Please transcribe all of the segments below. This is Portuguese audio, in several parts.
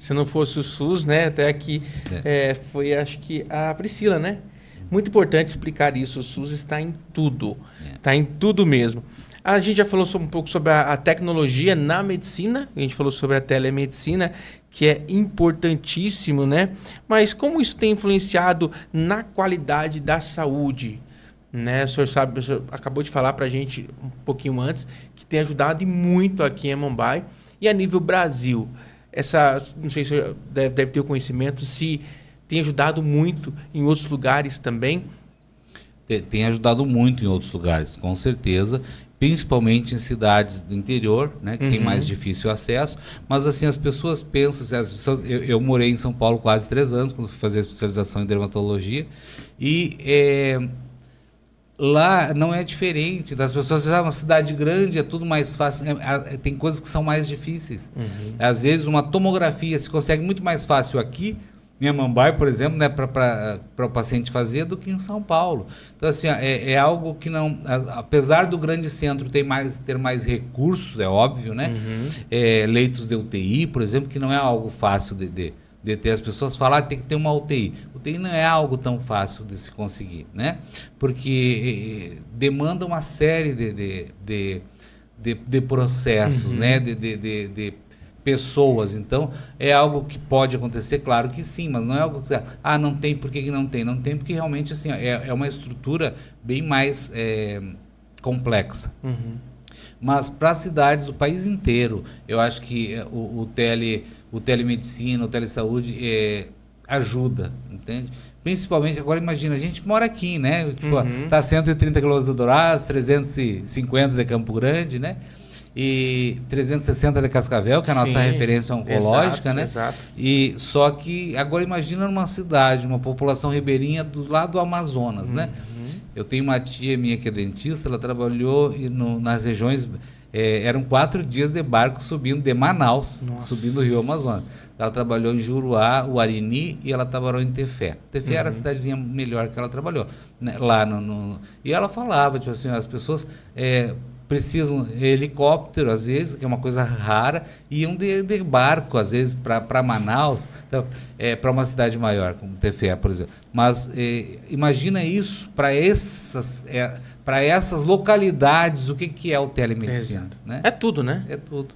Se não fosse o SUS, né? Até aqui foi, acho que, a Priscila, né? Muito importante explicar isso. O SUS está em tudo. Está em tudo mesmo. A gente já falou um pouco sobre a tecnologia na medicina. A gente falou sobre a telemedicina, que é importantíssimo, né? Mas como isso tem influenciado na qualidade da saúde? Né? O senhor sabe, o senhor acabou de falar para a gente um pouquinho antes, que tem ajudado e muito aqui em Mumbai. E a nível Brasil, não sei se o senhor deve ter o conhecimento, se tem ajudado muito em outros lugares também. Tem ajudado muito em outros lugares, com certeza, principalmente em cidades do interior, né, que tem mais difícil acesso, mas assim, as pessoas pensam, eu morei em São Paulo quase 3 anos, quando fui fazer a especialização em dermatologia, e lá não é diferente, das pessoas dizem, uma cidade grande é tudo mais fácil, tem coisas que são mais difíceis. Às vezes uma tomografia se consegue muito mais fácil aqui, em Mumbai, por exemplo, né, para o paciente fazer, do que em São Paulo. Então, assim, é algo que não... Apesar do grande centro ter mais recursos, é óbvio, né? Leitos de UTI, por exemplo, que não é algo fácil de ter. As pessoas falam que tem que ter uma UTI. UTI não é algo tão fácil de se conseguir, né? Porque demanda uma série de processos, né? De pessoas. Então, é algo que pode acontecer, claro que sim, mas não é algo que... não tem, por que não tem? Não tem porque realmente assim, é uma estrutura bem mais complexa. Mas para as cidades do país inteiro, eu acho que o telemedicina, o telesaúde ajuda, entende? Principalmente, agora imagina, a gente mora aqui, né? Tipo, tá a 130 km do Dourados, 350 de Campo Grande, né? E 360 de Cascavel, que é a nossa referência oncológica, né? Exato. E só que agora imagina numa cidade, uma população ribeirinha do lado do Amazonas, né? Eu tenho uma tia minha que é dentista, ela trabalhou nas regiões, eram 4 dias de barco subindo de Manaus, subindo o Rio Amazonas. Ela trabalhou em Juruá, Uarini, e ela trabalhou em Tefé. Tefé era a cidadezinha melhor que ela trabalhou, né? Lá e ela falava, tipo assim, as pessoas precisam de helicóptero, às vezes, que é uma coisa rara, e iam de barco, às vezes, para Manaus, então, para uma cidade maior, como Tefé, por exemplo. Mas imagina isso para essas localidades, o que é o telemedicina? Né? É tudo, né?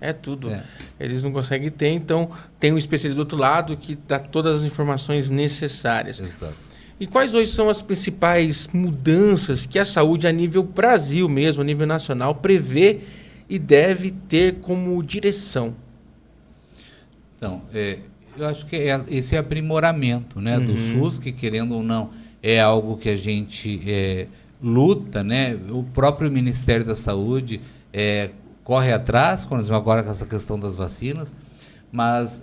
É tudo. Eles não conseguem ter, então tem um especialista do outro lado que dá todas as informações necessárias. Exato. E quais hoje são as principais mudanças que a saúde a nível Brasil mesmo, a nível nacional, prevê e deve ter como direção? Então, eu acho que esse aprimoramento, né, do SUS, que querendo ou não, é algo que a gente luta, né? O próprio Ministério da Saúde corre atrás, por exemplo, agora com essa questão das vacinas, mas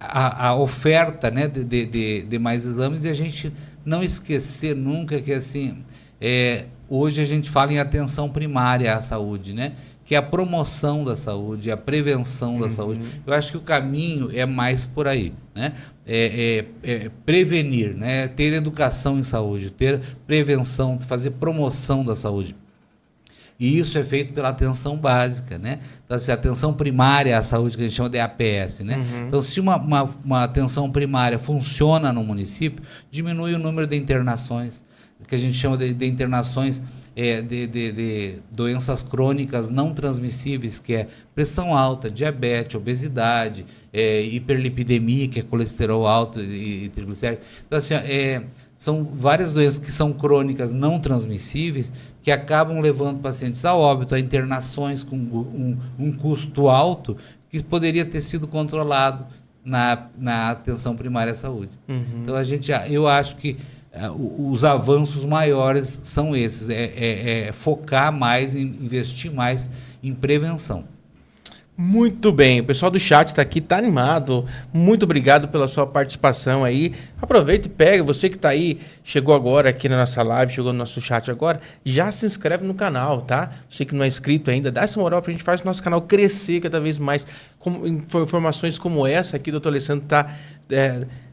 a oferta, né, de mais exames, e a gente não esquecer nunca que assim, hoje a gente fala em atenção primária à saúde, né, que é a promoção da saúde, a prevenção da saúde. Eu acho que o caminho é mais por aí, né? Prevenir, né, ter educação em saúde, ter prevenção, fazer promoção da saúde. E isso é feito pela atenção básica, né? Então, assim, a atenção primária à saúde, que a gente chama de APS, né? Então, se uma atenção primária funciona no município, diminui o número de internações, que a gente chama de internações de doenças crônicas não transmissíveis, que é pressão alta, diabetes, obesidade, hiperlipidemia, que é colesterol alto e triglicéridos. Então, assim, são várias doenças que são crônicas não transmissíveis, que acabam levando pacientes a óbito, a internações com um custo alto, que poderia ter sido controlado na atenção primária à saúde. Então, eu acho que os avanços maiores são esses, focar mais, investir mais em prevenção. Muito bem, o pessoal do chat está aqui, está animado. Muito obrigado pela sua participação aí. Aproveita e pega, você que está aí, chegou agora aqui na nossa live, chegou no nosso chat agora, já se inscreve no canal, tá? Você que não é inscrito ainda, dá essa moral para a gente fazer o nosso canal crescer cada vez mais. Informações como essa aqui, o doutor Alessandro está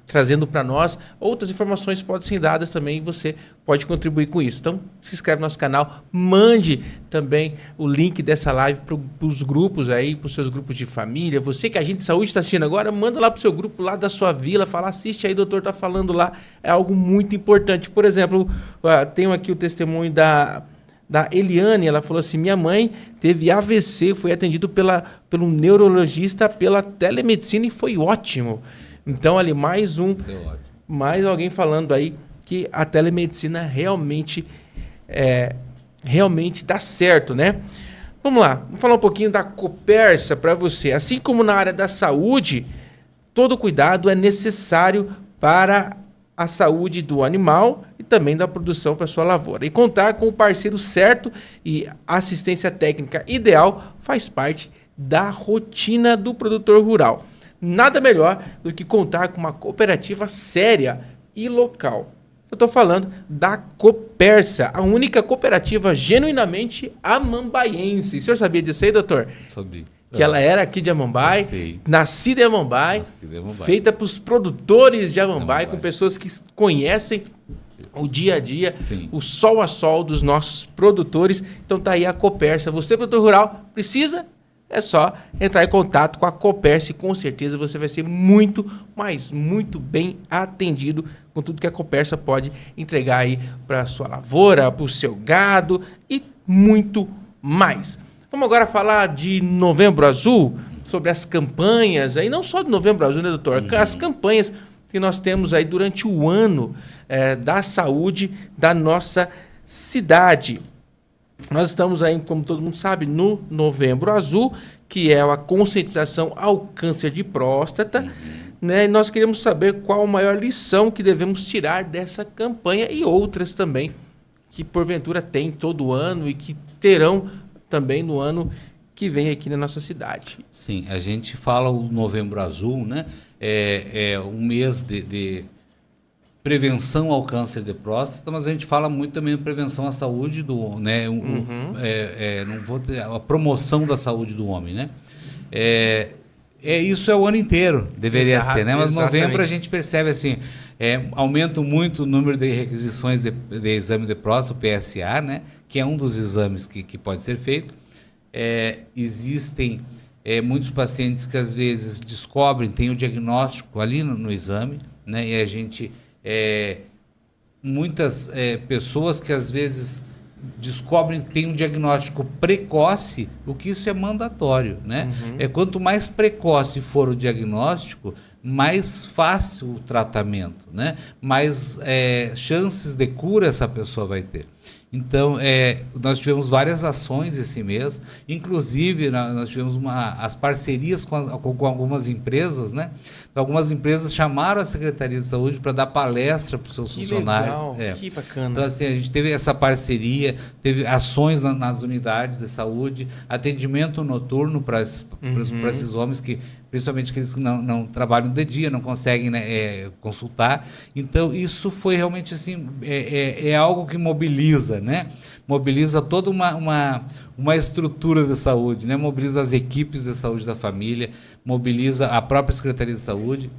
trazendo para nós. Outras informações podem ser dadas também e você pode contribuir com isso. Então, se inscreve no nosso canal, mande também o link dessa live para os grupos aí, para os seus grupos de família. Você que a Agente de Saúde está assistindo agora, manda lá para o seu grupo lá da sua vila, fala, assiste aí, o doutor está falando lá. É algo muito importante. Por exemplo, tenho aqui o testemunho da Eliane. Ela falou assim, minha mãe teve AVC, foi atendido pelo neurologista pela telemedicina e foi ótimo. Então, ali, mais alguém falando aí que a telemedicina realmente dá certo, né? Vamos lá, vamos falar um pouquinho da Copersa para você. Assim como na área da saúde, todo cuidado é necessário para a saúde do animal e também da produção para sua lavoura. E contar com o parceiro certo e assistência técnica ideal faz parte da rotina do produtor rural. Nada melhor do que contar com uma cooperativa séria e local. Eu estou falando da Copersa, a única cooperativa genuinamente amambaiense. O senhor sabia disso aí, doutor? Sabia. Que ela era aqui de Amambai, nascida em Amambai, feita para os produtores de Amambai, com pessoas que conhecem o dia a dia, o sol a sol dos nossos produtores. Então tá aí a Copersa. Você, produtor rural, precisa? É só entrar em contato com a Copersa e com certeza você vai ser muito, mas muito bem atendido com tudo que a Copersa pode entregar aí para a sua lavoura, para o seu gado e muito mais. Vamos agora falar de Novembro Azul, sobre as campanhas, aí não só de Novembro Azul, né, doutor? As campanhas que nós temos aí durante o ano da saúde da nossa cidade. Nós estamos aí, como todo mundo sabe, no Novembro Azul, que é a conscientização ao câncer de próstata, né? E nós queremos saber qual a maior lição que devemos tirar dessa campanha e outras também, que porventura tem todo ano e que terão também no ano que vem aqui na nossa cidade. Sim, a gente fala o Novembro Azul, né? É um mês de prevenção ao câncer de próstata, mas a gente fala muito também de prevenção à saúde do, né, a promoção da saúde do homem, né? Isso é o ano inteiro, deveria ser, né? Mas novembro a gente percebe assim, aumenta muito o número de requisições de exame de próstata, o PSA, né? Que é um dos exames que pode ser feito. Existem muitos pacientes que às vezes descobrem, tem o diagnóstico ali no exame, né? E a gente muitas pessoas que às vezes descobrem que tem um diagnóstico precoce, o que isso é mandatório, né? Quanto mais precoce for o diagnóstico, mais fácil o tratamento, né? Mais chances de cura essa pessoa vai ter. Então, nós tivemos várias ações esse mês, inclusive nós tivemos as parcerias com algumas empresas, né? Então, algumas empresas chamaram a Secretaria de Saúde para dar palestra para os seus funcionários. Legal, que bacana. Então, assim, a gente teve essa parceria, teve ações nas unidades de saúde, atendimento noturno para esses homens que, principalmente aqueles que não trabalham de dia, não conseguem, né, consultar. Então, isso foi realmente assim, algo que mobiliza, né? Mobiliza toda uma estrutura de saúde, né? Mobiliza as equipes de saúde da família, mobiliza a própria Secretaria de Saúde.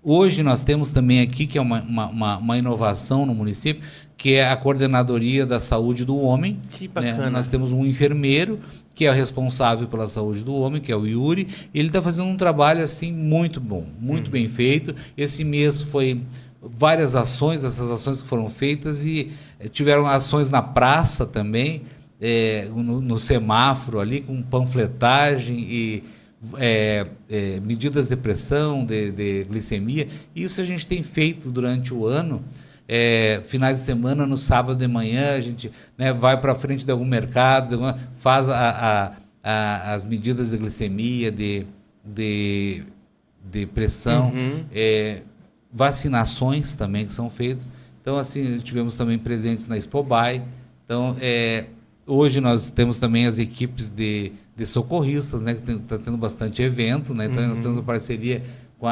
Hoje nós temos também aqui, que é uma inovação no município, que é a Coordenadoria da Saúde do Homem. Que bacana. Né? Nós temos um enfermeiro que é responsável pela saúde do homem, que é o Yuri, e ele está fazendo um trabalho assim muito bom, muito bem feito. Esse mês foi várias ações, essas ações que foram feitas, e tiveram ações na praça também, no semáforo ali, com panfletagem e medidas de pressão, de glicemia. Isso a gente tem feito durante o ano. Finais de semana, no sábado de manhã, a gente, né, vai para frente de algum mercado, faz as medidas de glicemia, de pressão, vacinações também que são feitas. Então, assim, tivemos também presentes na Expobai. Então, hoje nós temos também as equipes de socorristas, né, que está tendo bastante evento, né? Então, nós temos uma parceria com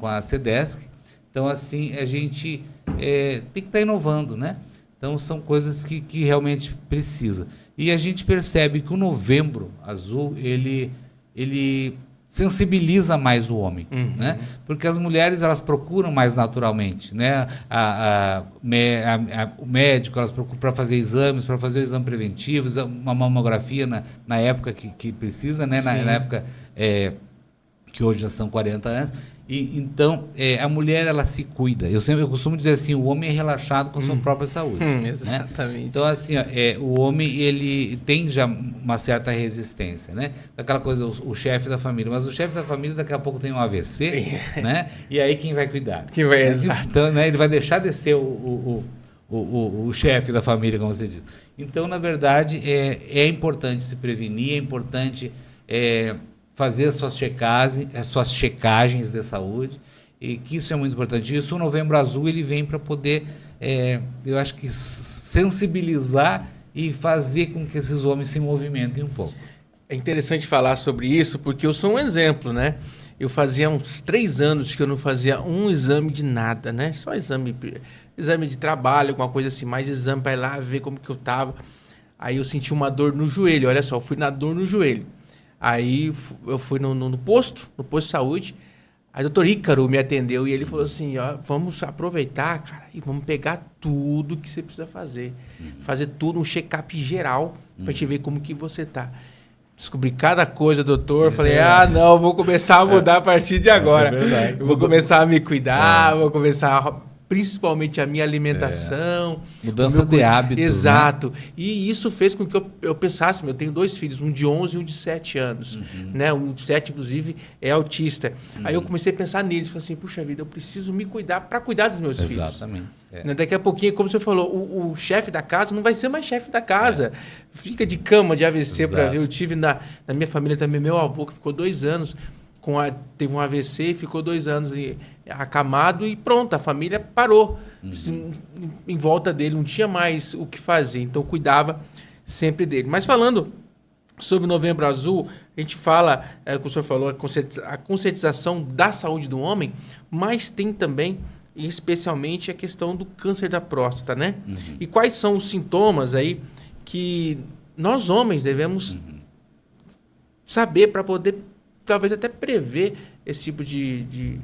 a CEDESC. Então, assim, a gente tem que estar inovando, né? Então, são coisas que realmente precisa. E a gente percebe que o Novembro Azul, ele sensibiliza mais o homem, né? Porque as mulheres, elas procuram mais naturalmente, né? O médico, elas procuram para fazer exames, para fazer o exame preventivo, uma mamografia na época que precisa, né? Na época que hoje já são 40 anos. E, então, a mulher, ela se cuida. Eu costumo dizer assim, o homem é relaxado com a sua própria saúde. Exatamente. Né? Então, assim, o homem, ele tem já uma certa resistência, né? Daquela coisa, o chefe da família. Mas o chefe da família, daqui a pouco tem um AVC, né? E aí, quem vai cuidar? Exato. Então, né, ele vai deixar de ser o chefe da família, como você diz. Então, na verdade, é importante se prevenir, é importante... fazer as suas checagens de saúde, e que isso é muito importante. Isso, o Novembro Azul, ele vem para poder, eu acho que, sensibilizar e fazer com que esses homens se movimentem um pouco. É interessante falar sobre isso, porque eu sou um exemplo, né? Eu fazia uns 3 anos que eu não fazia um exame de nada, né? Só exame de trabalho, alguma coisa assim, mais exame para ir lá ver como que eu tava. Aí eu senti uma dor no joelho, olha só, eu fui na dor no joelho. Aí eu fui no posto de saúde, aí o doutor Ícaro me atendeu e ele falou assim, ó, vamos aproveitar, cara, e vamos pegar tudo que você precisa fazer. Fazer tudo, um check-up geral, pra gente ver como que você tá. Descobri cada coisa, doutor, falei, não, vou começar a mudar a partir de agora. Eu vou começar a me cuidar, vou começar... principalmente a minha alimentação. Mudança de hábitos. Exato. Né? E isso fez com que eu pensasse, eu tenho 2 filhos, um de 11 e um de 7 anos. Né? Um de 7, inclusive, é autista. Aí eu comecei a pensar neles, falei assim, puxa vida, eu preciso me cuidar para cuidar dos meus filhos. Exatamente. Daqui a pouquinho, como você falou, o chefe da casa não vai ser mais chefe da casa. Fica de cama de AVC para ver. Eu tive na minha família também, meu avô, que ficou 2 anos, teve um AVC e ficou 2 anos acamado e pronto, a família parou. Em volta dele, não tinha mais o que fazer, então cuidava sempre dele. Mas falando sobre o Novembro Azul, a gente fala, como o senhor falou, a conscientização da saúde do homem, mas tem também, especialmente, a questão do câncer da próstata, né? E quais são os sintomas aí que nós homens devemos saber para poder talvez até prever esse tipo de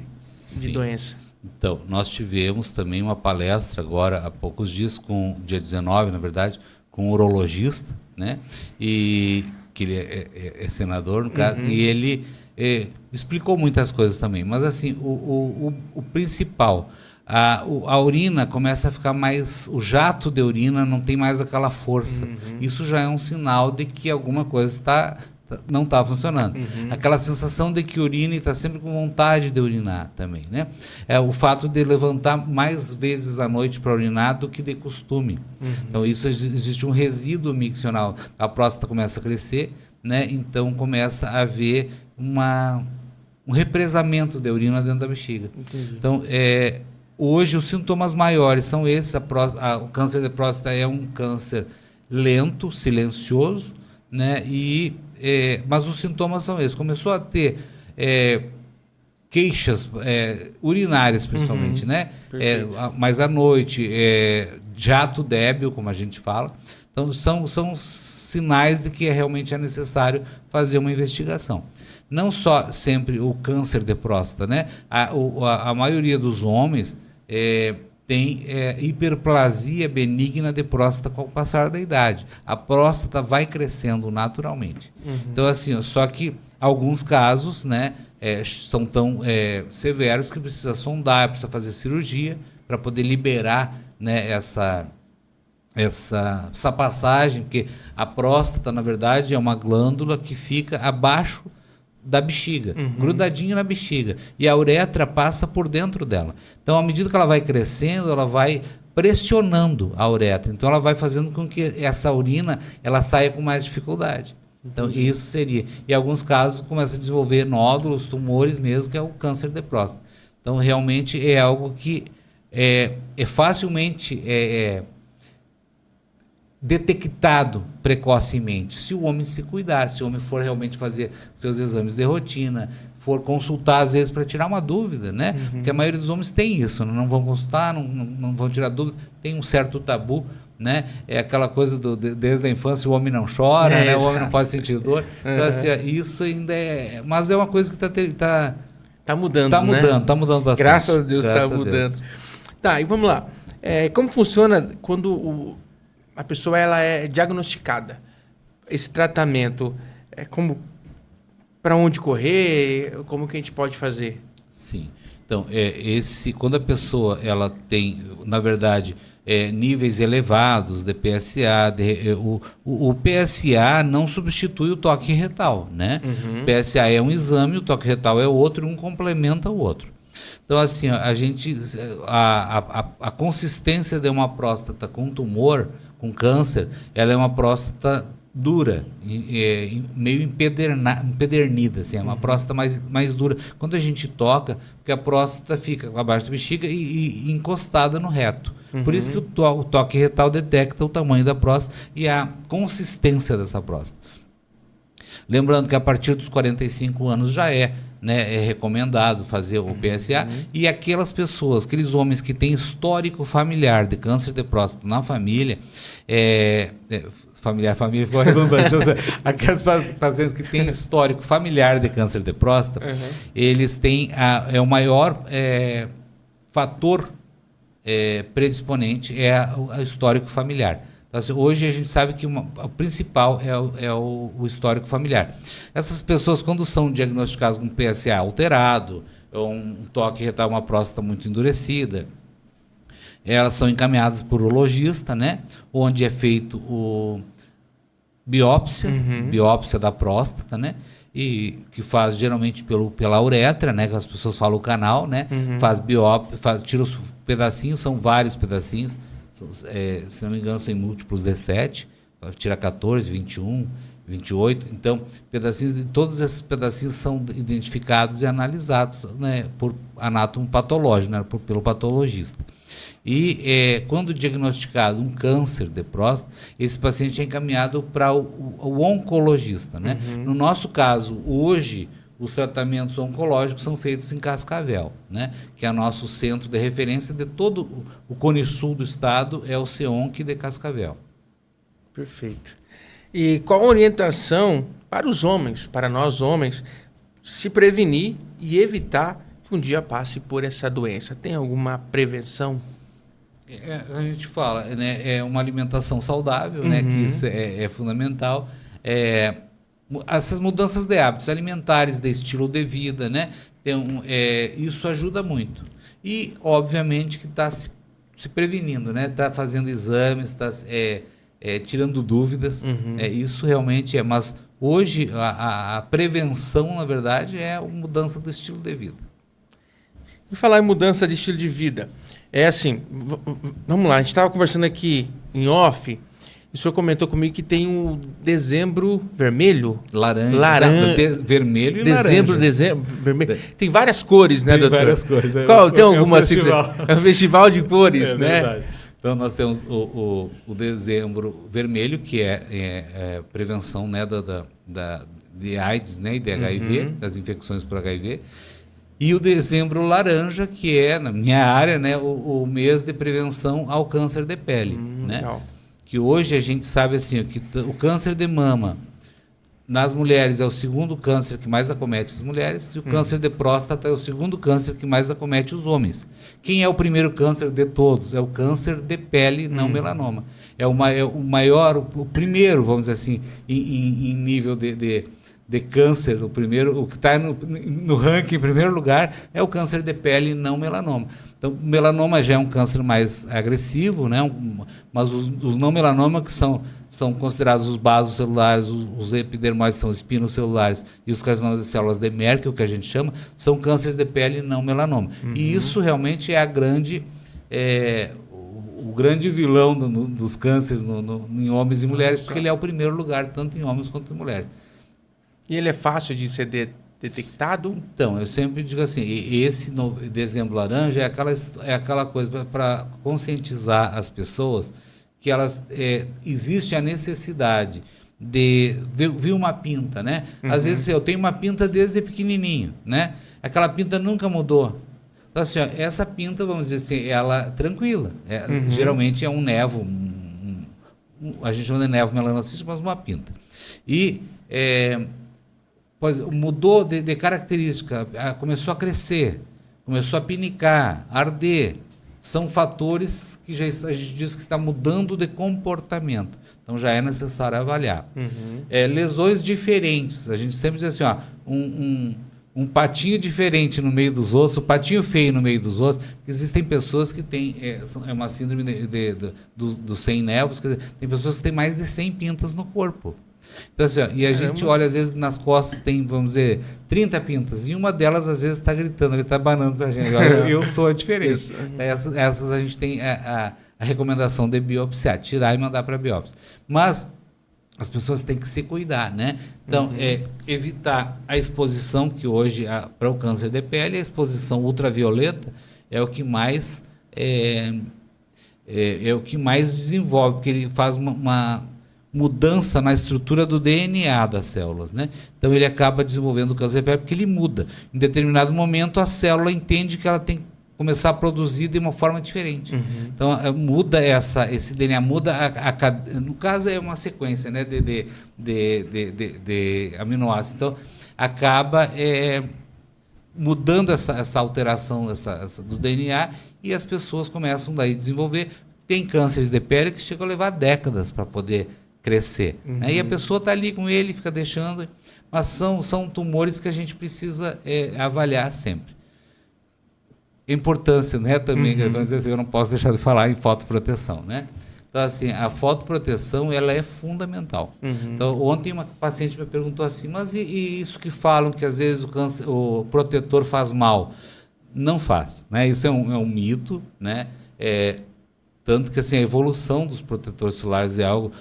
doença. Então, nós tivemos também uma palestra agora, há poucos dias, dia 19, na verdade, com um urologista, né? E que ele é senador, no caso, e ele explicou muitas coisas também. Mas, assim, o principal, a urina começa a ficar mais... O jato de urina não tem mais aquela força. Isso já é um sinal de que alguma coisa não está funcionando. Aquela sensação de que urina e está sempre com vontade de urinar também, né? É o fato de levantar mais vezes à noite para urinar do que de costume. Então, isso existe um resíduo miccional. A próstata começa a crescer, né? Então, começa a haver um represamento de urina dentro da bexiga. Então, hoje, os sintomas maiores são esses. O câncer de próstata é um câncer lento, silencioso, né? Mas os sintomas são esses. Começou a ter queixas urinárias, principalmente, né? Mas à noite, jato débil, como a gente fala. Então, são sinais de que realmente é necessário fazer uma investigação. Não só sempre o câncer de próstata, né? A maioria dos homens tem hiperplasia benigna de próstata com o passar da idade. A próstata vai crescendo naturalmente. Então, assim, só que alguns casos, né, são tão severos que precisa sondar, precisa fazer cirurgia para poder liberar, né, essa passagem, porque a próstata, na verdade, é uma glândula que fica abaixo da bexiga, grudadinha na bexiga, e a uretra passa por dentro dela. Então, à medida que ela vai crescendo, ela vai pressionando a uretra. Então, ela vai fazendo com que essa urina ela saia com mais dificuldade. Então, isso seria. E em alguns casos, começa a desenvolver nódulos, tumores mesmo, que é o câncer de próstata. Então, realmente é algo que é facilmente detectado precocemente, se o homem se cuidar, se o homem for realmente fazer seus exames de rotina, for consultar às vezes para tirar uma dúvida, né? Porque a maioria dos homens tem isso, não vão consultar, não vão tirar dúvida, tem um certo tabu, né? É aquela coisa desde a infância, o homem não chora, né? O homem não pode sentir dor. Então, assim, isso ainda é... Mas é uma coisa que tá mudando, tá né? mudando, tá mudando bastante. Graças a Deus tá mudando. Tá, e vamos lá. Como funciona quando a pessoa ela é diagnosticada? Esse tratamento, para onde correr? Como que a gente pode fazer? Sim. Então, quando a pessoa ela tem, na verdade, níveis elevados de PSA, o PSA não substitui o toque retal, né? Uhum. O PSA é um exame, o toque retal é outro, um complementa o outro. Então, assim, a consistência de uma próstata com tumor, com câncer, ela é uma próstata dura, meio empedernida, assim, é uma próstata mais dura. Quando a gente toca, porque a próstata fica abaixo da bexiga e encostada no reto. Uhum. Por isso que o toque retal detecta o tamanho da próstata e a consistência dessa próstata. Lembrando que a partir dos 45 anos já é recomendado fazer o PSA, e aquelas pessoas, aqueles homens que têm histórico familiar de câncer de próstata na família, família ficou redundante, aquelas pacientes que têm histórico familiar de câncer de próstata, eles têm o maior fator predisponente o histórico familiar. Então, assim, hoje a gente sabe que o principal é o histórico familiar. Essas pessoas, quando são diagnosticadas com PSA alterado, ou um toque retal, uma próstata muito endurecida, elas são encaminhadas por urologista, né? Onde é feito biópsia da próstata, né? E que faz geralmente pela uretra, né? Que as pessoas falam o canal, né? Faz biópsia, tira os pedacinhos, são vários pedacinhos. Se não me engano, são em múltiplos de 7, tira 14, 21, 28. Então, todos esses pedacinhos são identificados e analisados, né, por anátomo patológico, né, pelo patologista. E quando diagnosticado um câncer de próstata, esse paciente é encaminhado para o oncologista, né? No nosso caso, hoje, os tratamentos oncológicos são feitos em Cascavel, né? Que é o nosso centro de referência de todo o Cone Sul do estado, é o CEONC de Cascavel. Perfeito. E qual a orientação para os homens, para nós homens, se prevenir e evitar que um dia passe por essa doença? Tem alguma prevenção? A gente fala, né? É uma alimentação saudável, né? Que isso é fundamental. Essas mudanças de hábitos alimentares, de estilo de vida, né? Isso ajuda muito. E, obviamente, que está se prevenindo, né? Está fazendo exames, está tirando dúvidas. Isso realmente é. Mas hoje a prevenção, na verdade, é a mudança do estilo de vida. E falar em mudança de estilo de vida, assim, vamos lá, a gente estava conversando aqui em off. O senhor comentou comigo que tem o dezembro vermelho? Laranja. Vermelho e dezembro, vermelho. Tem várias cores, né, doutor? Tem várias cores. Tem alguma festival. É um festival de cores, né? Verdade. Então, nós temos o dezembro vermelho, que é prevenção, né, de AIDS, né, e de HIV, das infecções por HIV. E o dezembro laranja, que é, na minha área, né, o mês de prevenção ao câncer de pele, né? Legal. Que hoje a gente sabe assim, que o câncer de mama nas mulheres é o segundo câncer que mais acomete as mulheres, e o câncer de próstata é o segundo câncer que mais acomete os homens. Quem é o primeiro câncer de todos? É o câncer de pele, não melanoma. É o maior, o primeiro, vamos dizer assim, em nível de câncer, o que está no ranking em primeiro lugar é o câncer de pele, não melanoma. Então, o melanoma já é um câncer mais agressivo, né? Mas os não melanoma, que são considerados os basocelulares, os epidermoides são espinocelulares, e os carcinomas de células de Merkel, que a gente chama, são cânceres de pele não melanoma. E isso realmente é o grande vilão dos cânceres em homens e mulheres, porque ele é o primeiro lugar, tanto em homens quanto em mulheres. E ele é fácil de ser detectado? Então, eu sempre digo assim, esse dezembro laranja é aquela coisa para conscientizar as pessoas que existe a necessidade de ver uma pinta, né? Às vezes eu tenho uma pinta desde pequenininho, né? Aquela pinta nunca mudou. Então, assim, essa pinta, vamos dizer assim, ela tranquila. Geralmente é um nevo, a gente chama de névoa melanocística, mas uma pinta. E mudou de característica, começou a crescer, começou a pinicar, arder. São fatores que a gente diz que está mudando de comportamento. Então já é necessário avaliar. Lesões diferentes. A gente sempre diz assim, ó, um patinho diferente no meio dos ossos, um patinho feio no meio dos ossos. Existem pessoas que têm, uma síndrome dos 100 névoas, quer dizer, tem pessoas que têm mais de 100 pintas no corpo. Então, assim, ó, e a gente olha, às vezes, nas costas tem, vamos dizer, 30 pintas, e uma delas, às vezes, está gritando, ele está abanando para a gente. Agora, eu sou a diferença. Essas a gente tem a recomendação de biopsiar, tirar e mandar para biópsia. Mas as pessoas têm que se cuidar, né? Então, evitar a exposição, que hoje, para o câncer de pele, a exposição ultravioleta é o que mais desenvolve, porque ele faz uma mudança na estrutura do DNA das células, né? Então ele acaba desenvolvendo o câncer de pele porque ele muda. Em determinado momento a célula entende que ela tem que começar a produzir de uma forma diferente. Então muda esse DNA, muda no caso é uma sequência, né, de aminoácidos. Então acaba mudando essa alteração do DNA e as pessoas começam daí a desenvolver. Tem cânceres de pele que chegam a levar décadas para poder crescer. Né? E a pessoa está ali com ele, fica deixando, mas são tumores que a gente precisa avaliar sempre. Importância, né, também, vamos dizer assim, eu não posso deixar de falar em fotoproteção, né? Então, assim, a fotoproteção, ela é fundamental. Então, ontem uma paciente me perguntou assim, mas e isso que falam que às vezes o protetor faz mal? Não faz, né? Isso é um mito, né? Tanto que assim, a evolução dos protetores solares é algo...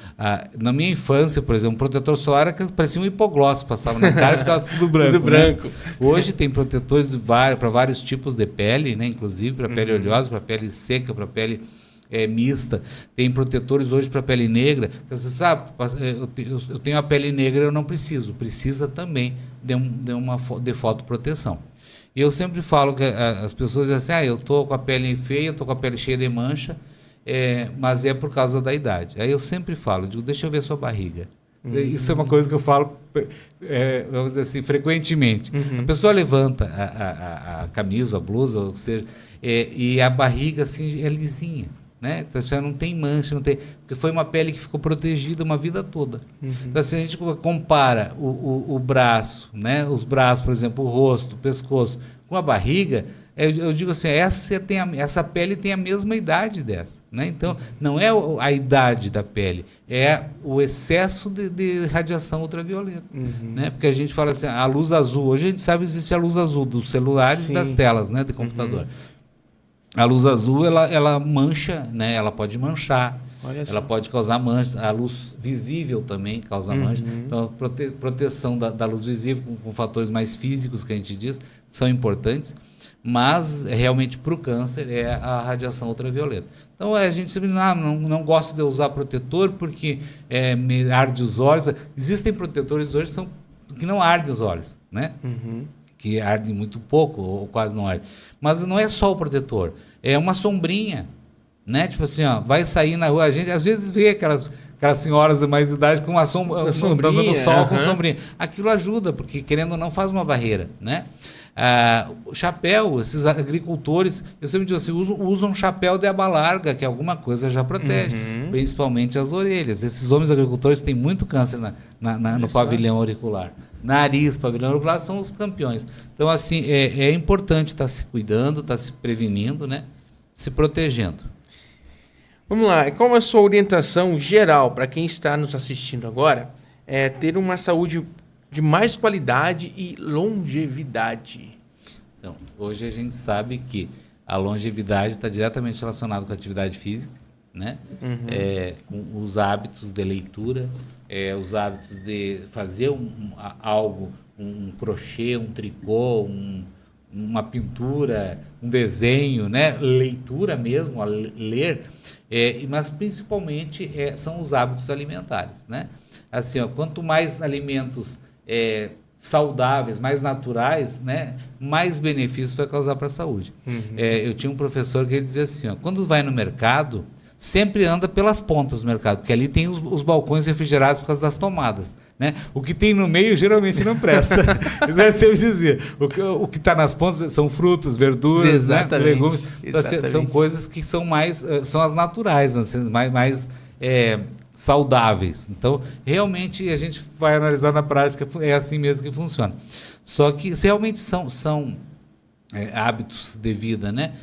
na minha infância, por exemplo, um protetor solar parecia um hipoglós, passava na cara e ficava tudo branco. Tudo branco. Né? Hoje tem protetores para vários tipos de pele, né? Inclusive para pele oleosa, para pele seca, para pele mista. Tem protetores hoje para pele negra. Você sabe, eu tenho a pele negra, eu não preciso. Precisa também de fotoproteção. E eu sempre falo que as pessoas dizem assim, eu estou com a pele feia, estou com a pele cheia de mancha, mas é por causa da idade. Aí eu sempre falo, digo, deixa eu ver sua barriga. Isso é uma coisa que eu falo, vamos dizer assim, frequentemente. A pessoa levanta a camisa, a blusa, ou seja, e a barriga assim é lisinha, né? Então já não tem mancha, não tem, porque foi uma pele que ficou protegida uma vida toda. Então se a gente compara o braço, né? Os braços, por exemplo, o rosto, o pescoço, com a barriga, eu digo assim, essa pele tem a mesma idade dessa, né? Então, não é a idade da pele, é o excesso de radiação ultravioleta, né? Porque a gente fala assim, a luz azul, hoje a gente sabe que existe a luz azul dos celulares e das telas, né, de computador. A luz azul, ela mancha, né? Ela pode manchar, ela pode causar manchas, a luz visível também causa manchas. Então, a proteção da luz visível com fatores mais físicos que a gente diz, são importantes. Mas realmente para o câncer é a radiação ultravioleta. Então a gente sempre não gosta de usar protetor porque me arde os olhos. Existem protetores hoje que não ardem os olhos, né? Que ardem muito pouco ou quase não ardem. Mas não é só o protetor, é uma sombrinha, né? Tipo assim, vai sair na rua, a gente às vezes vê aquelas senhoras de mais idade com uma sombrinha, andando no sol com sombrinha. Aquilo ajuda, porque querendo ou não faz uma barreira, né? O chapéu, esses agricultores, eu sempre digo assim, usam um chapéu de aba larga, que alguma coisa já protege, principalmente as orelhas. Esses homens agricultores têm muito câncer no pavilhão auricular. Nariz, pavilhão auricular são os campeões. Então, assim, é importante estar se cuidando, estar se prevenindo, né? Se protegendo. Vamos lá, qual é a sua orientação geral para quem está nos assistindo agora? Ter uma saúde de mais qualidade e longevidade. Então, hoje a gente sabe que a longevidade está diretamente relacionada com a atividade física, né? Com os hábitos de leitura, os hábitos de fazer algo, um crochê, um tricô, uma pintura, um desenho, né? Leitura mesmo, ler, mas principalmente são os hábitos alimentares, né? Assim, quanto mais alimentos saudáveis, mais naturais, né, mais benefícios vai causar para a saúde. Eu tinha um professor que ele dizia assim, quando vai no mercado, sempre anda pelas pontas do mercado, porque ali tem os balcões refrigerados por causa das tomadas, né? O que tem no meio geralmente não presta. Isso é sempre dizer. O que está nas pontas são frutas, verduras, né? Legumes. Então, são coisas que são mais, são as naturais, assim, mais saudáveis. Então, realmente, a gente vai analisar na prática, é assim mesmo que funciona. Só que realmente são hábitos de vida, né?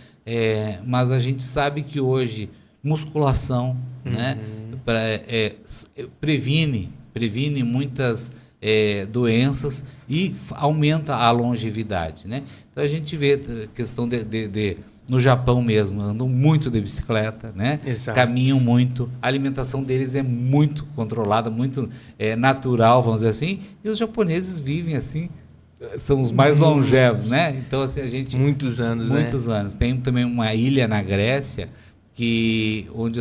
Mas a gente sabe que hoje musculação, né? Previne muitas doenças e aumenta a longevidade, né? Então a gente vê a questão no Japão mesmo, andam muito de bicicleta, né? Exato. Caminham muito, a alimentação deles é muito controlada, muito natural, vamos dizer assim, e os japoneses vivem assim, são os mais longevos, né? Então assim, a gente... Muitos anos. Tem também uma ilha na Grécia, onde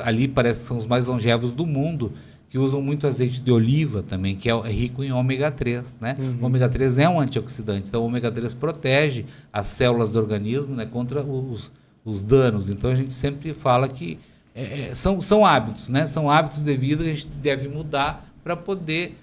ali parece que são os mais longevos do mundo, que usam muito azeite de oliva também, que é rico em ômega 3, né? O ômega 3 é um antioxidante, então o ômega 3 protege as células do organismo, né, contra os danos. Então a gente sempre fala que são hábitos, né? São hábitos de vida que a gente deve mudar para poder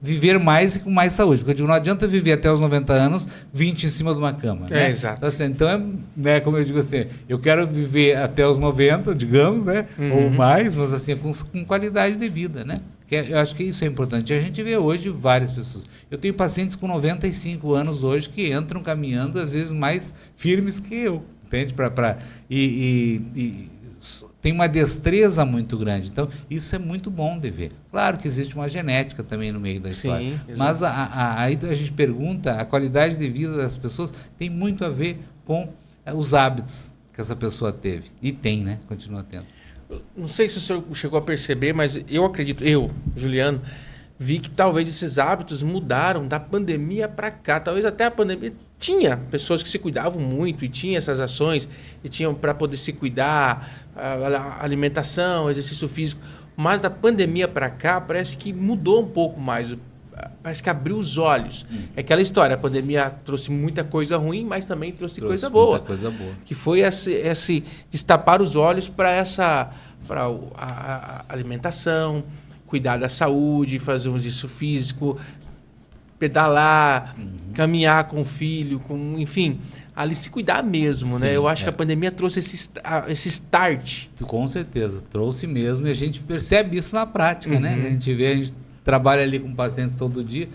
viver mais e com mais saúde. Porque eu digo, não adianta viver até os 90 anos 20 em cima de uma cama. Né? Exato. Então, né, como eu digo assim, eu quero viver até os 90, digamos, né? Ou mais, mas assim, com qualidade de vida, né? Eu acho que isso é importante. A gente vê hoje várias pessoas. Eu tenho pacientes com 95 anos hoje que entram caminhando, às vezes, mais firmes que eu. Entende? Tem uma destreza muito grande. Então, isso é muito bom de ver. Claro que existe uma genética também no meio da história. Sim, mas aí a gente pergunta, a qualidade de vida das pessoas tem muito a ver com os hábitos que essa pessoa teve. E tem, né? Continua tendo. Não sei se o senhor chegou a perceber, mas eu acredito, Juliano, vi que talvez esses hábitos mudaram da pandemia para cá. Talvez até a pandemia tinha pessoas que se cuidavam muito e tinha essas ações e tinham para poder se cuidar, alimentação, exercício físico. Mas da pandemia para cá parece que mudou um pouco mais. Parece que abriu os olhos. É aquela história, a pandemia trouxe muita coisa ruim, mas também trouxe coisa boa. Muita coisa boa. Que foi esse destapar os olhos para a alimentação, cuidar da saúde, fazer um exercício físico, pedalar, caminhar com o filho, enfim, ali se cuidar mesmo, né? Eu acho que a pandemia trouxe esse start. Com certeza, trouxe mesmo, e a gente percebe isso na prática, né? A gente trabalha ali com pacientes todo dia,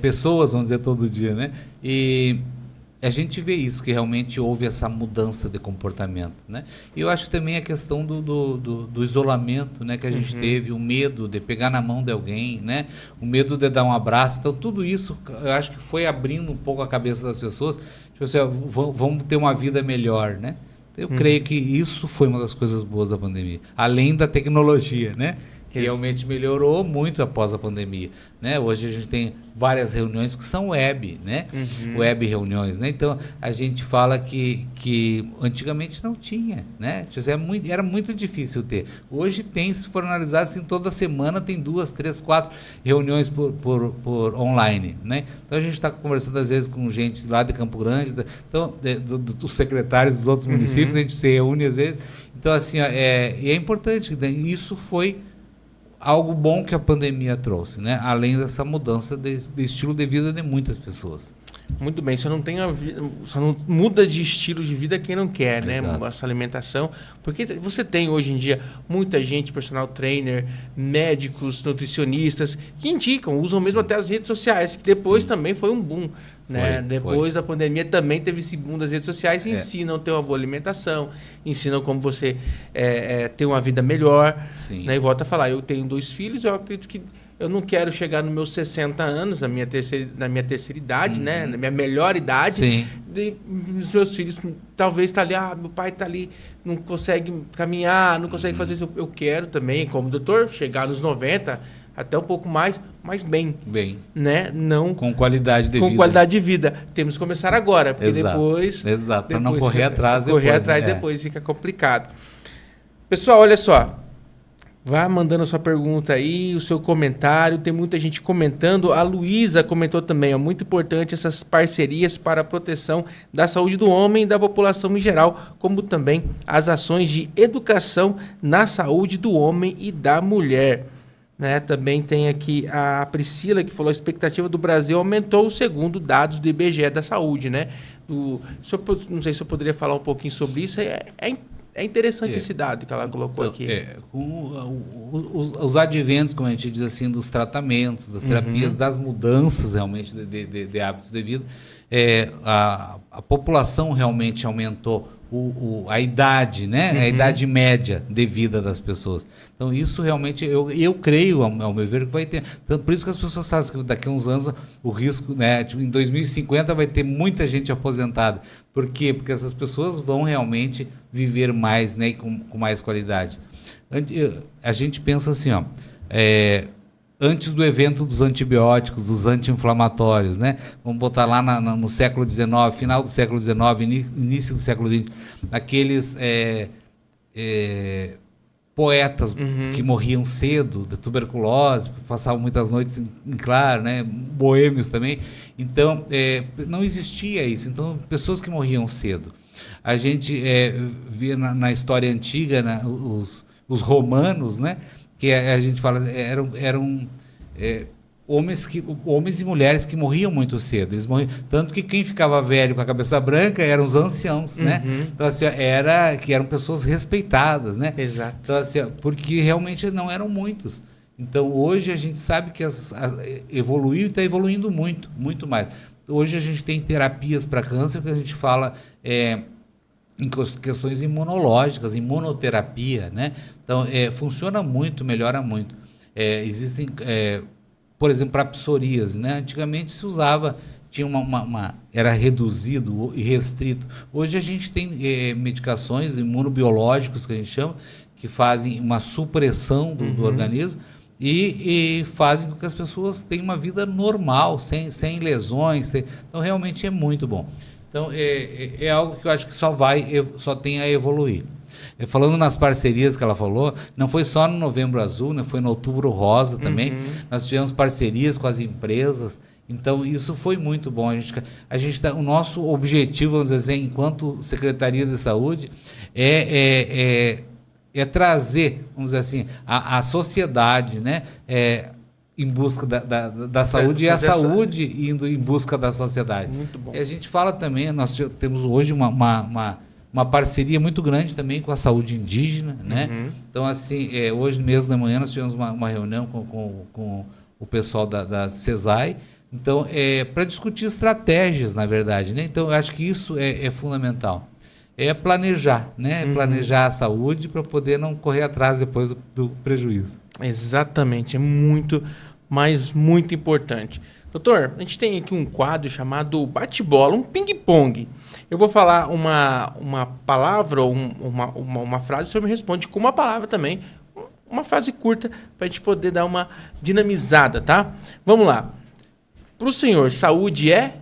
pessoas, vamos dizer, todo dia, né? E a gente vê isso, que realmente houve essa mudança de comportamento, né? E eu acho também a questão do isolamento, né? Que a gente teve, o medo de pegar na mão de alguém, né? O medo de dar um abraço. Então, tudo isso, eu acho que foi abrindo um pouco a cabeça das pessoas. Tipo assim, vamos ter uma vida melhor, né? Eu creio que isso foi uma das coisas boas da pandemia. Além da tecnologia, né? Que realmente melhorou muito após a pandemia, né? Hoje a gente tem várias reuniões que são web, né? Web reuniões, né? Então a gente fala que antigamente não tinha, né? Era muito difícil ter. Hoje tem, se for analisar assim, toda semana tem 2, 3, 4 reuniões por online, né? Então a gente está conversando às vezes com gente lá de Campo Grande, dos secretários dos outros municípios, a gente se reúne às vezes. Então assim, e é importante, né? Isso foi algo bom que a pandemia trouxe, né? Além dessa mudança de estilo de vida de muitas pessoas. Muito bem, só não muda de estilo de vida quem não quer, né? Essa alimentação. Porque você tem hoje em dia muita gente, personal trainer, médicos, nutricionistas, que indicam, usam mesmo até as redes sociais, que depois também foi um boom. Né? Depois da pandemia também teve esse boom das redes sociais e ensinam a ter uma boa alimentação, ensinam como você ter uma vida melhor. Né? E volto a falar, eu tenho 2 filhos, eu acredito que eu não quero chegar nos meus 60 anos, na minha terceira idade, né? Na minha melhor idade, os meus filhos talvez tá ali, meu pai tá ali, não consegue caminhar, não consegue fazer isso. Eu quero também, como doutor, chegar nos 90, até um pouco mais, mas bem. Né? Não com qualidade de vida. Com qualidade de vida. Temos que começar agora, porque depois... Exato, para não correr atrás depois. Correr atrás depois fica complicado. Pessoal, olha só. Vá mandando a sua pergunta aí, o seu comentário. Tem muita gente comentando. A Luísa comentou também, muito importante essas parcerias para a proteção da saúde do homem e da população em geral, como também as ações de educação na saúde do homem e da mulher. Né? Também tem aqui a Priscila, que falou: a expectativa do Brasil aumentou, segundo dados do IBGE da saúde. Né? Não sei se eu poderia falar um pouquinho sobre isso. É interessante esse dado que ela colocou aqui. Os adventos, como a gente diz assim, dos tratamentos, das terapias, das mudanças realmente de hábitos de vida, a população realmente aumentou a idade, né? A idade média de vida das pessoas. Então, isso realmente, eu creio, ao meu ver, que vai ter. Então, por isso que as pessoas sabem que daqui a uns anos o risco, né? Tipo, em 2050 vai ter muita gente aposentada. Por quê? Porque essas pessoas vão realmente viver mais, né? E com mais qualidade. A gente pensa assim, ó. Antes do evento dos antibióticos, dos anti-inflamatórios, né? Vamos botar lá no século XIX, final do século XIX, início do século XX, aqueles poetas que morriam cedo de tuberculose, passavam muitas noites em claro, né? Boêmios também. Então, não existia isso. Então, pessoas que morriam cedo. A gente via na história antiga, né? Os romanos, né? Que a gente fala, eram homens e mulheres que morriam muito cedo. Eles morriam, tanto que quem ficava velho com a cabeça branca eram os anciãos, né? Então, assim, eram pessoas respeitadas, né? Exato. Então, assim, porque realmente não eram muitos. Então, hoje a gente sabe que evoluiu e está evoluindo muito, muito mais. Hoje a gente tem terapias para câncer que a gente fala em questões imunológicas, imunoterapia, né? Então, funciona muito, melhora muito. Existem, por exemplo, para psoríase, né? Antigamente se usava, tinha era reduzido e restrito. Hoje a gente tem medicações imunobiológicas, que a gente chama, que fazem uma supressão do organismo e fazem com que as pessoas tenham uma vida normal, sem lesões. Então, realmente é muito bom. Então, é algo que eu acho que só tem a evoluir. Falando nas parcerias que ela falou, não foi só no Novembro Azul, né? Foi no Outubro Rosa também. Nós tivemos parcerias com as empresas. Então, isso foi muito bom. O nosso objetivo, vamos dizer, enquanto Secretaria de Saúde, é trazer, vamos dizer assim, a sociedade, né? Em busca da saúde e a saúde indo em busca da sociedade. Muito bom. E a gente fala também, nós temos hoje uma parceria muito grande também com a saúde indígena, né? Então, assim, hoje mesmo de manhã nós tivemos uma reunião com o pessoal da CESAI, então, para discutir estratégias, na verdade, né? Então, eu acho que isso é fundamental. Planejar, né? Planejar a saúde para poder não correr atrás depois do prejuízo. Exatamente, é muito, mas muito importante. Doutor, a gente tem aqui um quadro chamado bate-bola, um ping-pong. Eu vou falar uma palavra ou uma frase, o senhor me responde com uma palavra também, uma frase curta, para a gente poder dar uma dinamizada, tá? Vamos lá. Para o senhor, saúde é?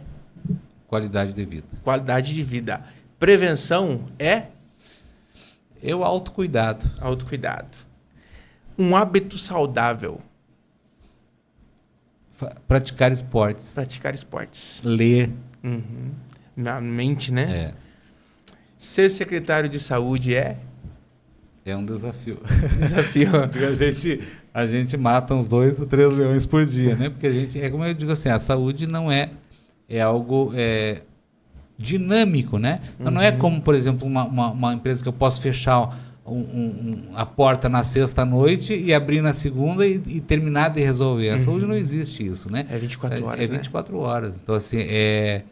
Qualidade de vida. Qualidade de vida. Prevenção é? O autocuidado. Autocuidado. Um hábito saudável. Praticar esportes. Praticar esportes. Ler. Na mente, né? Ser secretário de saúde é? É um desafio. Desafio. A gente mata uns 2 ou 3 leões por dia, né? Porque a gente, como eu digo assim, a saúde não é algo dinâmico, né? Não é como, por exemplo, uma empresa que eu posso fechar a porta na sexta-noite e abrir na segunda e terminar de resolver. A saúde não existe isso, né? É 24 horas, É 24 horas. Então, assim, é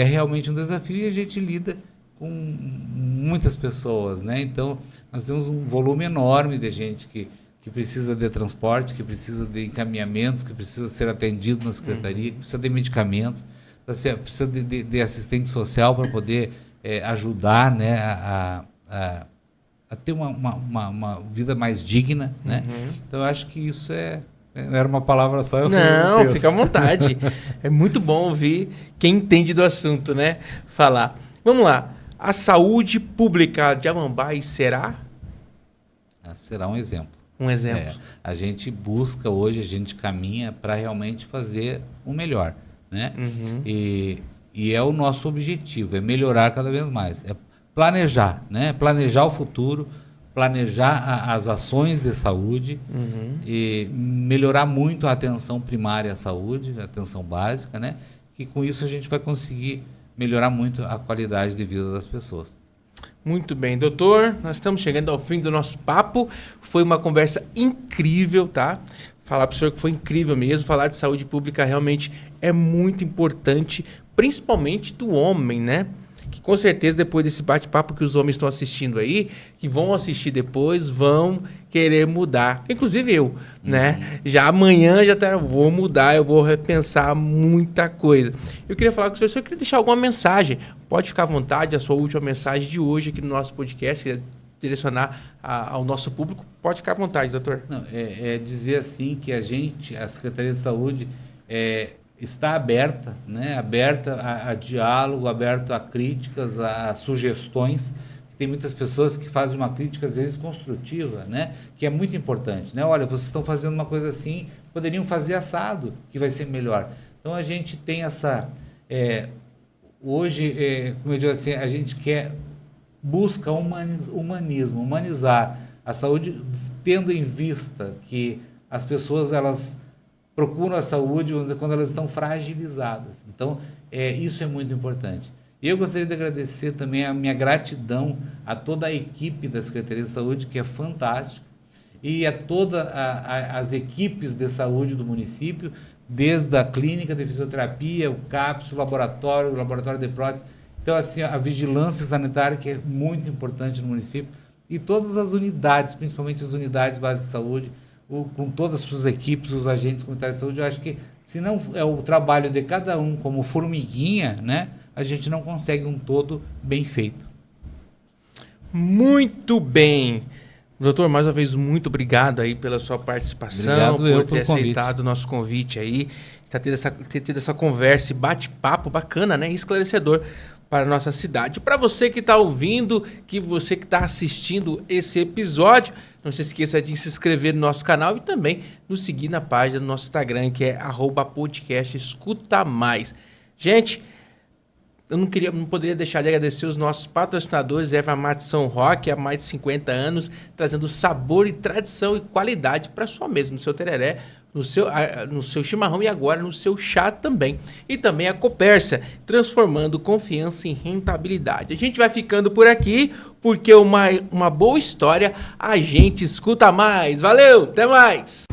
realmente um desafio e a gente lida com muitas pessoas, né? Então, nós temos um volume enorme de gente que precisa de transporte, que precisa de encaminhamentos, que precisa ser atendido na secretaria, que precisa de medicamentos, precisa de assistente social para poder ajudar, né, a ter uma vida mais digna, né? Então, eu acho que isso não era uma palavra só. Não, fica à vontade. É muito bom ouvir quem entende do assunto, né? Falar. Vamos lá. A saúde pública de Amambai será? Será um exemplo. Um exemplo. A gente busca hoje, a gente caminha para realmente fazer o melhor, né? E é o nosso objetivo, é melhorar cada vez mais, é planejar, né? Planejar o futuro, planejar as ações de saúde e melhorar muito a atenção primária à saúde, a atenção básica, né? Que com isso a gente vai conseguir melhorar muito a qualidade de vida das pessoas. Muito bem, doutor, nós estamos chegando ao fim do nosso papo, foi uma conversa incrível, tá? Falar para o senhor que foi incrível mesmo, falar de saúde pública realmente é muito importante, principalmente do homem, né? Que com certeza depois desse bate-papo que os homens estão assistindo aí, que vão assistir depois, vão querer mudar. Inclusive eu, né? Já amanhã vou mudar, eu vou repensar muita coisa. Eu queria falar com o senhor queria deixar alguma mensagem. Pode ficar à vontade, a sua última mensagem de hoje aqui no nosso podcast, direcionar ao nosso público. Pode ficar à vontade, doutor. Não, dizer assim que a Secretaria de Saúde está aberta, né? Aberta a diálogo, aberta a críticas, a sugestões. Tem muitas pessoas que fazem uma crítica, às vezes, construtiva, né? Que é muito importante, né? Olha, vocês estão fazendo uma coisa assim, poderiam fazer assado, que vai ser melhor. Então, a gente tem essa... hoje, como eu digo assim, a gente busca humanismo, humanizar a saúde, tendo em vista que as pessoas, elas procuram a saúde, vamos dizer, quando elas estão fragilizadas. Então, isso é muito importante. E eu gostaria de agradecer também a minha gratidão a toda a equipe da Secretaria de Saúde, que é fantástica, e a todas as equipes de saúde do município, desde a clínica de fisioterapia, o CAPS, o laboratório de prótese. Então, assim, a vigilância sanitária, que é muito importante no município, e todas as unidades, principalmente as unidades básicas de saúde, com todas as suas equipes, os agentes comunitários de saúde. Eu acho que, se não é o trabalho de cada um como formiguinha, né, a gente não consegue um todo bem feito. Muito bem. Doutor, mais uma vez, muito obrigado aí pela sua participação, obrigado por ter aceitado o nosso convite aí, ter tido essa conversa e bate-papo bacana, né, esclarecedor para a nossa cidade. Para você que está ouvindo, você que está assistindo esse episódio, não se esqueça de se inscrever no nosso canal e também nos seguir na página do nosso Instagram, que é @podcastescutamais. Gente, eu não poderia deixar de agradecer os nossos patrocinadores, Erva Mate São Roque, há mais de 50 anos, trazendo sabor e tradição e qualidade para sua mesa, no seu tereré, no seu chimarrão e agora no seu chá também. E também a Copérsia, transformando confiança em rentabilidade. A gente vai ficando por aqui, porque uma boa história a gente escuta mais. Valeu, até mais!